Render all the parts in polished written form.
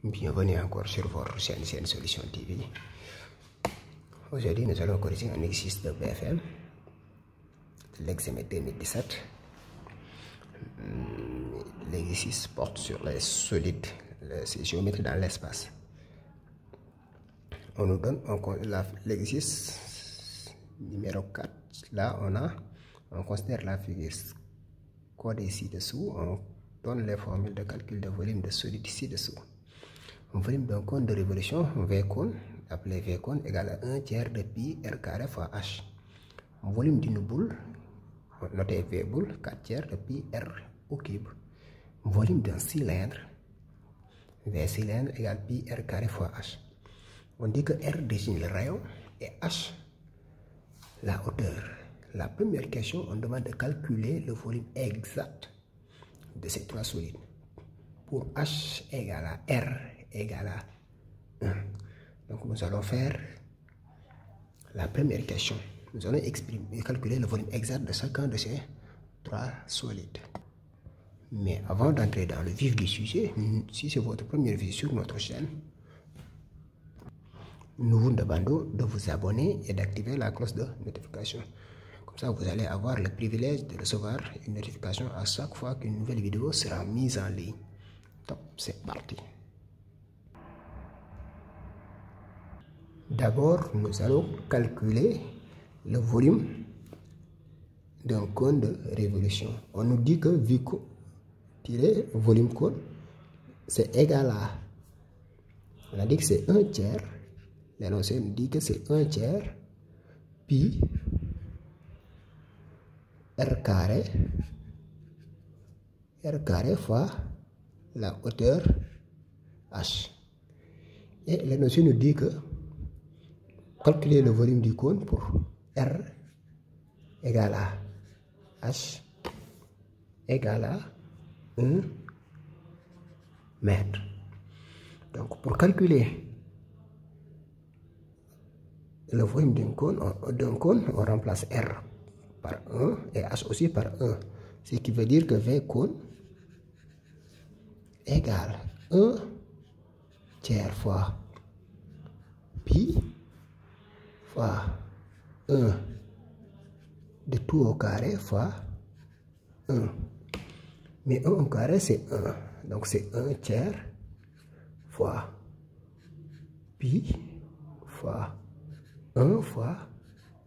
Bienvenue encore sur votre chaîne Solution TV. Aujourd'hui, nous allons corriger un exercice de BFM, l'examen 2017. L'exercice porte sur les solides, les géométries dans l'espace. On nous donne l'exercice numéro 4. Là, on considère la figure codée ci-dessous. On donne les formules de calcul de volume de solide ci-dessous. Un volume d'un cône de révolution, V cône, appelé V cône, égale à 1 tiers de pi r carré fois h. Un volume d'une boule, notez V boule, 4 tiers de pi r au cube. Un volume d'un cylindre, V cylindre égale pi r carré fois h. On dit que R désigne le rayon et H la hauteur. La première question, on demande de calculer le volume exact de ces trois solides. Pour H égale à R égale à 1. Donc nous allons faire la première question. Nous allons calculer le volume exact de chacun de ces trois solides. Mais avant d'entrer dans le vif du sujet, si c'est votre première visite sur notre chaîne, nous vous demandons de vous abonner et d'activer la cloche de notification. Comme ça, vous allez avoir le privilège de recevoir une notification à chaque fois qu'une nouvelle vidéo sera mise en ligne. Donc, c'est parti. D'abord, nous allons calculer le volume d'un cône de révolution. On nous dit que V volume cône, c'est égal à, on a dit que c'est 1 tiers, l'énoncé nous dit que c'est 1 tiers pi r carré fois la hauteur h. Et l'énoncé nous dit que calculer le volume du cône pour R égale à H égale à 1 mètre. Donc pour calculer le volume d'un cône, on remplace R par 1 et H aussi par 1. Ce qui veut dire que V cône égale 1 tiers fois pi fois 1 de tout au carré fois 1. Mais 1 au carré c'est 1. Donc c'est 1 tiers fois pi fois 1 fois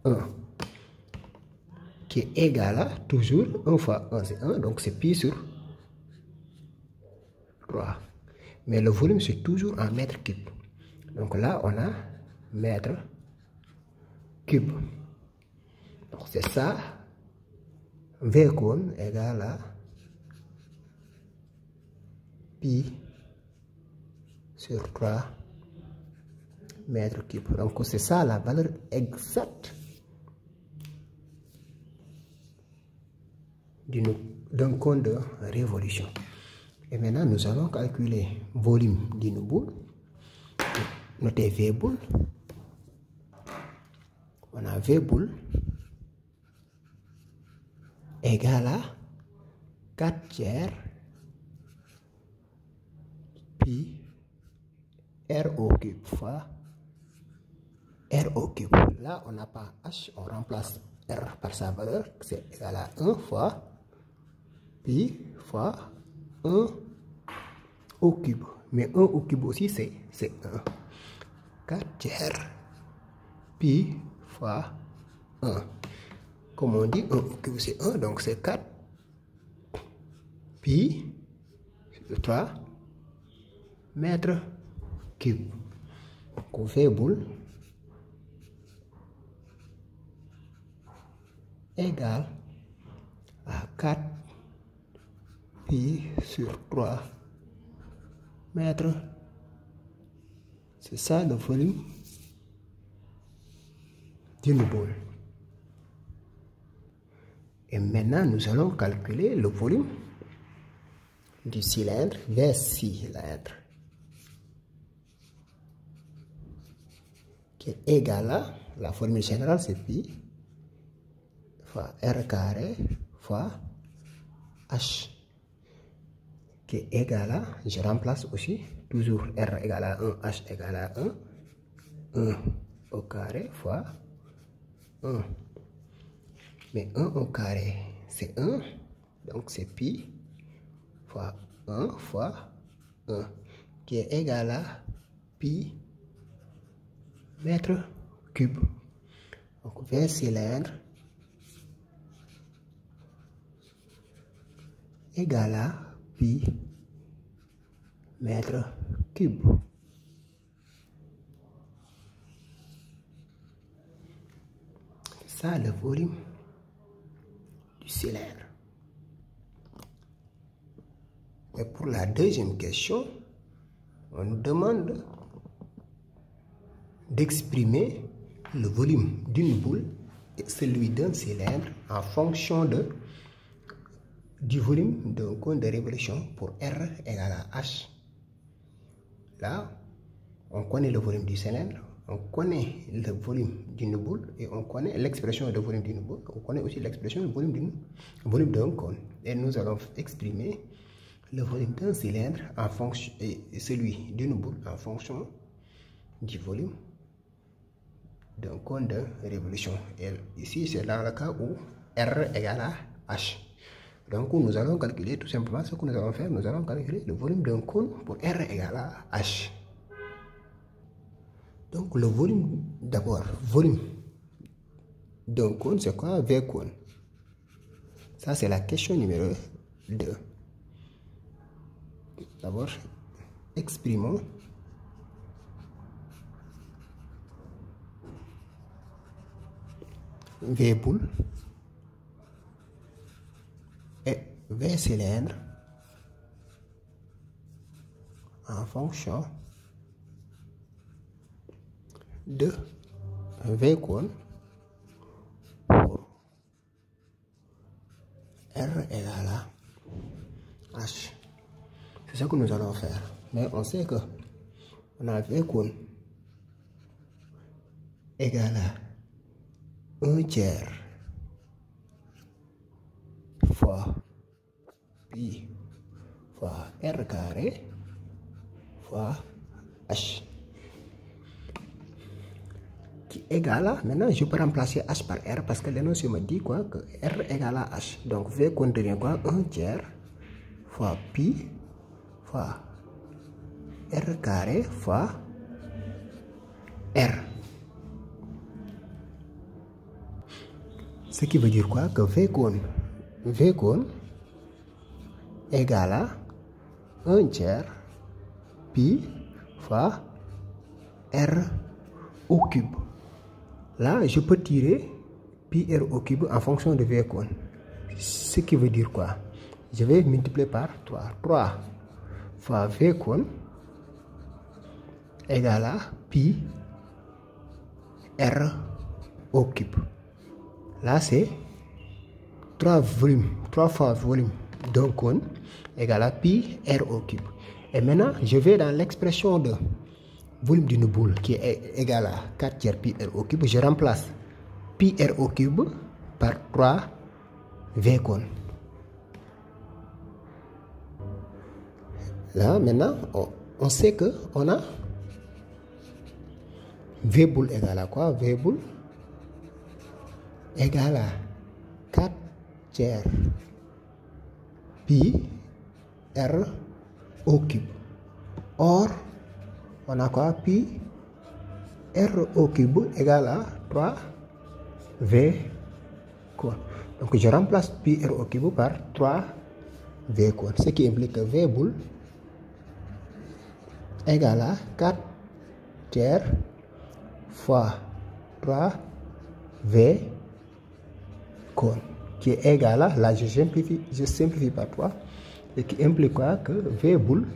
1. Qui est égal à toujours 1 fois 1 c'est 1. Donc c'est pi sur 3. Mais le volume c'est toujours en mètre cube. Donc là on a mètre cube. Donc c'est ça. V cône égale à pi sur 3 mètres cubes. Donc c'est ça la valeur exacte d'un cône de révolution. Et maintenant nous allons calculer le volume d'une boule. Notez V boule. On a V boule égale à 4 tiers pi r au cube fois r au cube. Là, on n'a pas H, on remplace R par sa valeur, c'est égal à 1 fois pi fois 1 au cube. Mais 1 au cube aussi, c'est 1. 4 tiers pi fois 1. Comme on dit, 1 au cube c'est 1, donc c'est 4 pi sur 3 mètres cubes. Donc on fait boule égale à 4 pi sur 3 mètres. C'est ça le volume d'une boule. Et maintenant, nous allons calculer le volume du cylindre V cylindre, qui est égal à, la formule générale c'est pi fois r carré fois h, qui est égal à, je remplace aussi toujours R égale à 1, H égale à 1. 1 au carré fois 1. Mais 1 au carré, c'est 1. Donc, c'est pi fois 1 fois 1, qui est égal à pi mètre cube. Donc, V cylindre égale à pi mètre cube. C'est ça le volume du cylindre. Et pour la deuxième question, on nous demande d'exprimer le volume d'une boule et celui d'un cylindre en fonction du volume d'un cône de révolution pour R égale à H. Là, on connaît le volume du cylindre, on connaît le volume d'une boule et on connaît l'expression de volume d'une boule. On connaît aussi l'expression du volume d'un cône. Et nous allons exprimer le volume d'un cylindre en fonction et celui d'une boule en fonction du volume d'un cône de révolution. Et ici, c'est dans le cas où R égale à H. Donc, nous allons calculer tout simplement ce que nous allons faire. Nous allons calculer le volume d'un cône pour R égale à H. Donc, le volume, d'abord, volume d'un cône, c'est quoi? V cône. Ça, c'est la question numéro 2. D'abord, exprimons V boule et V cylindre en fonction de V cône pour R égale à H. C'est ce que nous allons faire. Mais on sait que on a V cône égale à 1/3 fois pi fois R carré fois H. Qui égale à, maintenant je peux remplacer H par R parce que l'énoncé me dit quoi? Que R égale à H. Donc V cône devient quoi? 1/3 fois pi fois R carré fois R. Ce qui veut dire quoi? Que V cône égale à 1/3 pi fois R au cube. Là, je peux tirer pi R au cube en fonction de V cône. Ce qui veut dire quoi? Je vais multiplier par 3. 3 fois V cône égale à pi R au cube. Là, c'est 3 fois volume d'un cône égale à pi R au cube. Et maintenant, je vais dans l'expression de volume d'une boule qui est égal à 4/3 pi R au cube. Je remplace pi R au cube par 3 V cône. Là, maintenant, on sait que on a V boule égale à quoi? V boule égale à 4/3 pi R au cube. Or, on a quoi? Pi R au cube égale à 3 V cône. Donc, je remplace pi R au cube par 3 V cône. Ce qui implique que V boule égale à 4/3 fois 3 V cône. Qui est égal à, là je simplifie par 3. Et qui implique quoi? Que V boule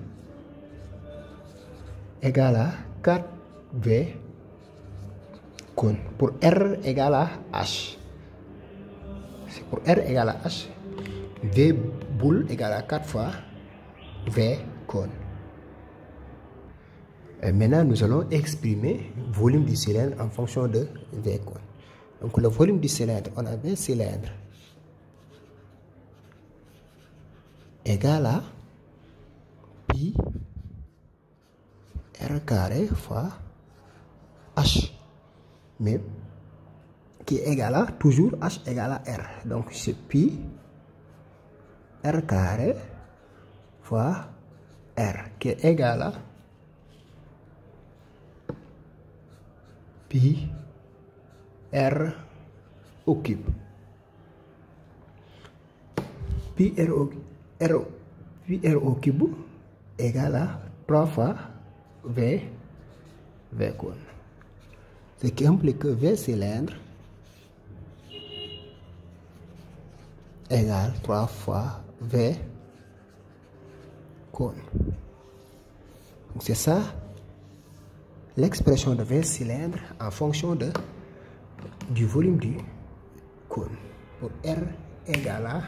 égale à 4V cône. Pour R égale à H. C'est pour R égale à H. V boule égale à 4 fois V cône. Et maintenant, nous allons exprimer le volume du cylindre en fonction de V cône. Donc, le volume du cylindre, on a V cylindre égale à pi R carré fois H, mais qui est égal à toujours H égale à R. Donc c'est pi R carré fois R qui est égal à pi R au cube. Pi R au cube égale à 3 fois V cône. Ce qui implique que V cylindre égale 3 fois V cône. Donc c'est ça l'expression de V cylindre en fonction du volume du cône pour R égale à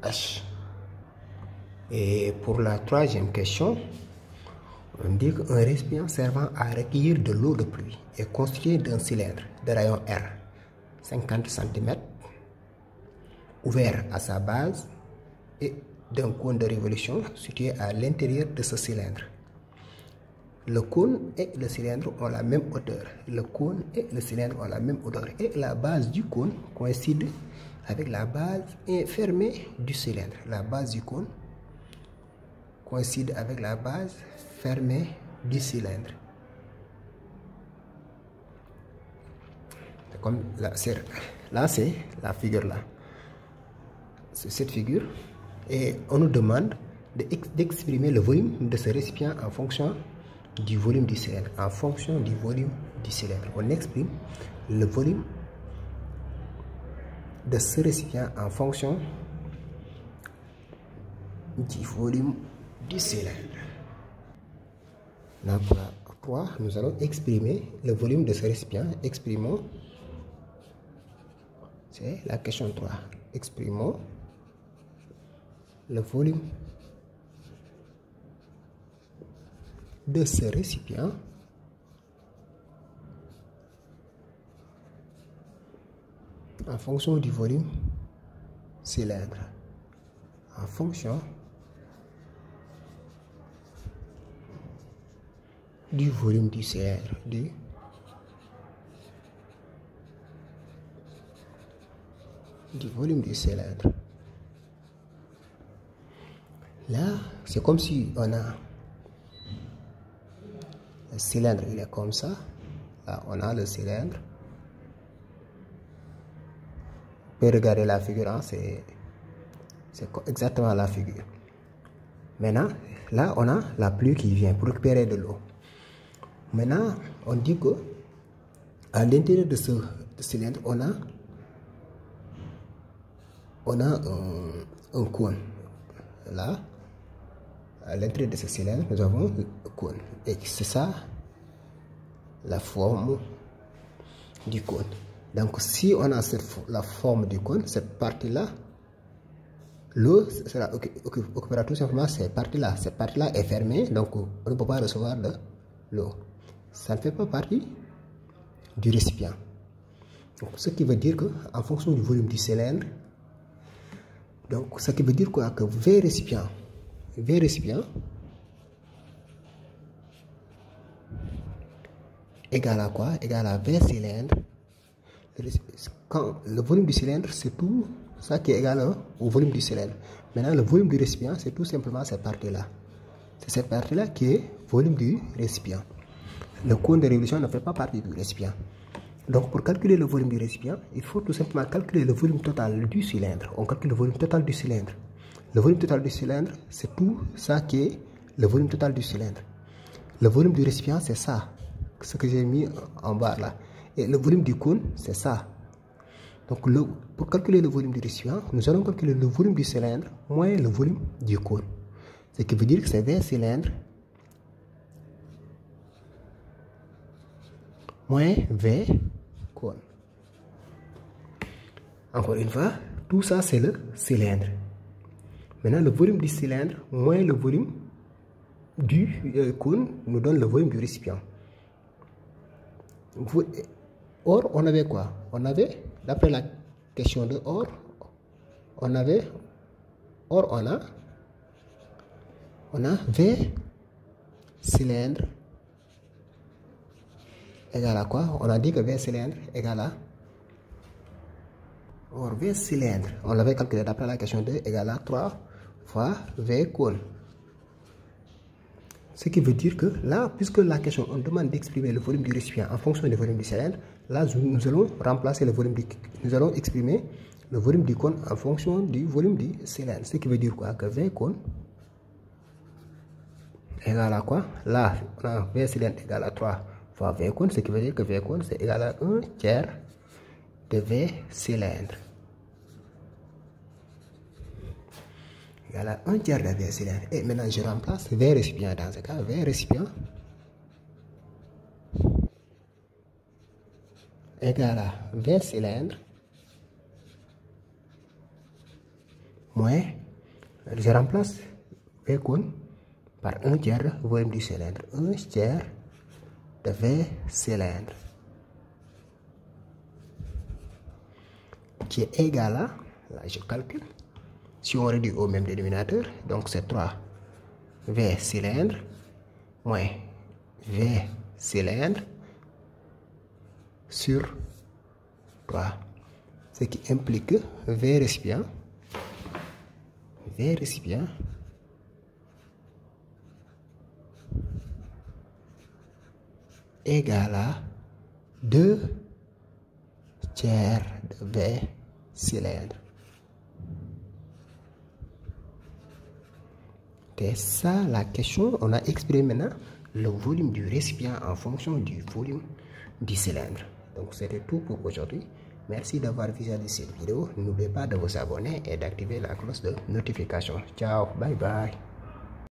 H. Et pour la troisième question, on dit qu'un récipient servant à recueillir de l'eau de pluie est constitué d'un cylindre de rayon R, 50 cm, ouvert à sa base et d'un cône de révolution situé à l'intérieur de ce cylindre. Le cône et le cylindre ont la même hauteur. Le cône et le cylindre ont la même hauteur. Et la base du cône coïncide avec la base fermée du cylindre. La base du cône coïncide avec la base fermée du cylindre. Comme là, c'est la figure là. C'est cette figure. Et on nous demande d'exprimer le volume de ce récipient en fonction du volume du cylindre. En fonction du volume du cylindre, on exprime le volume de ce récipient en fonction du volume du cylindre. Là, pour la 3, nous allons exprimer le volume de ce récipient. Exprimons, c'est la question 3. Exprimons le volume de ce récipient en fonction du volume cylindre. En fonction du volume du cylindre. Du volume du cylindre. Là, c'est comme si on a le cylindre, il est comme ça. Là, on a le cylindre. Vous pouvez regarder la figure, hein, c'est exactement la figure. Maintenant, là, on a la pluie qui vient pour récupérer de l'eau. Maintenant, on dit que à l'intérieur de ce cylindre, on a un cône. Là, à l'intérieur de ce cylindre, nous avons un cône. Et c'est ça la forme du cône. Donc, si on a la forme du cône, cette partie-là, l'eau occupera tout simplement cette partie-là. Cette partie-là est fermée, donc on ne peut pas recevoir de l'eau. Ça ne fait pas partie du récipient. Donc, ce qui veut dire qu'en fonction du volume du cylindre, donc ce qui veut dire quoi? Que V récipient égale à quoi? Égale à V cylindre. Quand le volume du cylindre, c'est tout ça qui est égal au volume du cylindre. Maintenant, le volume du récipient, c'est tout simplement cette partie-là. C'est cette partie-là qui est volume du récipient. Le cône de révolution ne fait pas partie du récipient. Donc, pour calculer le volume du récipient, il faut tout simplement calculer le volume total du cylindre. On calcule le volume total du cylindre. Le volume total du cylindre, c'est tout ça qui est le volume total du cylindre. Le volume du récipient, c'est ça, ce que j'ai mis en bas là. Et le volume du cône, c'est ça. Donc, pour calculer le volume du récipient, nous allons calculer le volume du cylindre moins le volume du cône. Ce qui veut dire que c'est V cylindre moins V cône. Encore une fois, tout ça c'est le cylindre. Maintenant, le volume du cylindre moins le volume du cône nous donne le volume du récipient. Or, on avait quoi? On avait, d'après la question de or, on a V cylindre égale à quoi? On a dit que V cylindre égale à... Or, V cylindre, on l'avait calculé d'après la question 2, égale à 3 fois V cône. Ce qui veut dire que là, puisque la question, on demande d'exprimer le volume du récipient en fonction du volume du cylindre, là, nous allons remplacer le volume nous allons exprimer le volume du cône en fonction du volume du cylindre. Ce qui veut dire quoi? Que V cône égale à quoi? Là, on a V cylindre égale à 3 fois V cône, ce qui veut dire que V cône, c'est égal à 1 tiers de V cylindre. Égal à 1 tiers de V cylindre. Et maintenant, je remplace V récipient dans ce cas. V récipient égal à V cylindre moins, je remplace V cône par 1 tiers de volume du cylindre. 1 tiers de V cylindre qui est égal à, là je calcule, si on réduit au même dénominateur, donc c'est 3 V cylindre moins V cylindre sur 3, ce qui implique que V récipient égal à 2 tiers de V cylindre. C'est ça la question. On a exprimé maintenant le volume du récipient en fonction du volume du cylindre. Donc c'était tout pour aujourd'hui. Merci d'avoir visionné cette vidéo. N'oubliez pas de vous abonner et d'activer la cloche de notification. Ciao, bye bye.